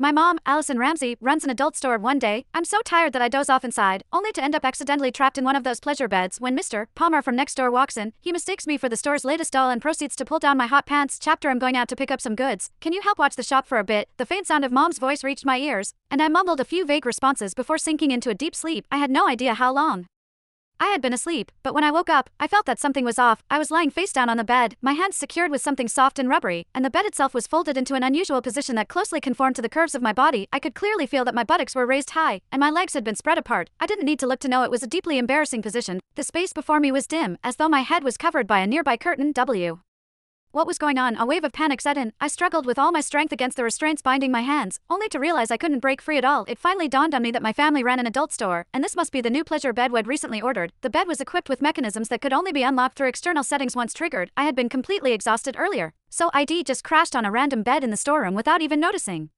My mom, Allison Ramsey, runs an adult store. One day, I'm so tired that I doze off inside, only to end up accidentally trapped in one of those pleasure beds when Mr. Palmer from next door walks in. He mistakes me for the store's latest doll and proceeds to pull down my hot pants. Chapter: I'm going out to pick up some goods. Can you help watch the shop for a bit? The faint sound of Mom's voice reached my ears, and I mumbled a few vague responses before sinking into a deep sleep. I had no idea how long I had been asleep, but when I woke up, I felt that something was off. I was lying face down on the bed, my hands secured with something soft and rubbery, and the bed itself was folded into an unusual position that closely conformed to the curves of my body. I could clearly feel that my buttocks were raised high, and my legs had been spread apart. I didn't need to look to know it was a deeply embarrassing position. The space before me was dim, as though my head was covered by a nearby curtain. What was going on? A wave of panic set in. I struggled with all my strength against the restraints binding my hands, only to realize I couldn't break free at all. It finally dawned on me that my family ran an adult store, and this must be the new pleasure bed we'd recently ordered. The bed was equipped with mechanisms that could only be unlocked through external settings once triggered. I had been completely exhausted earlier, so I'd just crashed on a random bed in the storeroom without even noticing.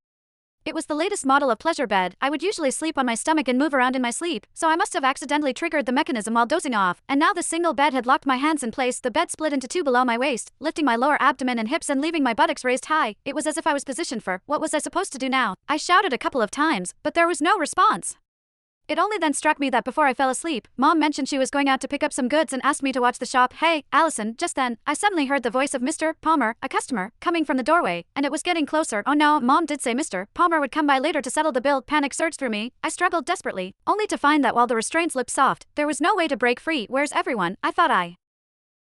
It was the latest model of pleasure bed. I would usually sleep on my stomach and move around in my sleep, so I must have accidentally triggered the mechanism while dozing off, and now the single bed had locked my hands in place. The bed split into two below my waist, lifting my lower abdomen and hips and leaving my buttocks raised high. It was as if I was positioned for, what was I supposed to do now? I shouted a couple of times, but there was no response. It only then struck me that before I fell asleep, Mom mentioned she was going out to pick up some goods and asked me to watch the shop. Hey, Allison. Just then, I suddenly heard the voice of Mr. Palmer, a customer, coming from the doorway, and it was getting closer. Oh no, Mom did say Mr. Palmer would come by later to settle the bill. Panic surged through me. I struggled desperately, only to find that while the restraints looked soft, there was no way to break free. Where's everyone? I thought I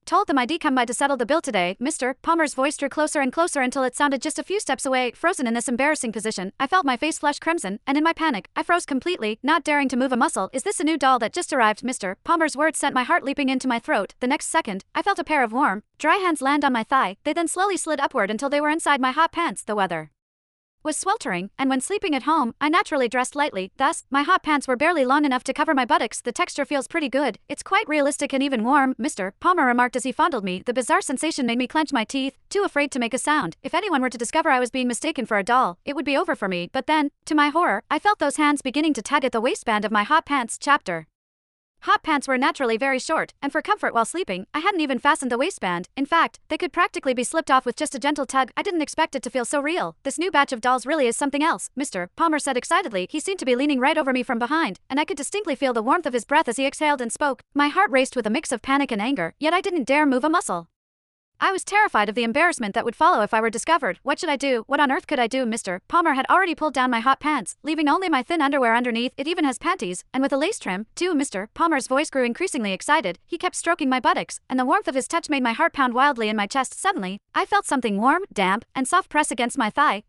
told them I'd come by to settle the bill today. Mr. Palmer's voice drew closer and closer until it sounded just a few steps away. Frozen in this embarrassing position, I felt my face flush crimson, and in my panic, I froze completely, not daring to move a muscle. Is this a new doll that just arrived? Mr. Palmer's words sent my heart leaping into my throat. The next second, I felt a pair of warm, dry hands land on my thigh. They then slowly slid upward until they were inside my hot pants. The weather was sweltering, and when sleeping at home, I naturally dressed lightly. Thus, my hot pants were barely long enough to cover my buttocks. The texture feels pretty good. It's quite realistic and even warm, Mr. Palmer remarked as he fondled me. The bizarre sensation made me clench my teeth, too afraid to make a sound. If anyone were to discover I was being mistaken for a doll, it would be over for me. But then, to my horror, I felt those hands beginning to tug at the waistband of my hot pants. Chapter: Hot pants were naturally very short, and for comfort while sleeping, I hadn't even fastened the waistband. In fact, they could practically be slipped off with just a gentle tug. I didn't expect it to feel so real. This new batch of dolls really is something else, Mr. Palmer said excitedly. He seemed to be leaning right over me from behind, and I could distinctly feel the warmth of his breath as he exhaled and spoke. My heart raced with a mix of panic and anger, yet I didn't dare move a muscle. I was terrified of the embarrassment that would follow if I were discovered. What should I do? What on earth could I do? Mr. Palmer had already pulled down my hot pants, leaving only my thin underwear underneath. It even has panties, and with a lace trim, too. Mr. Palmer's voice grew increasingly excited. He kept stroking my buttocks, and the warmth of his touch made my heart pound wildly in my chest. Suddenly, I felt something warm, damp, and soft press against my thigh.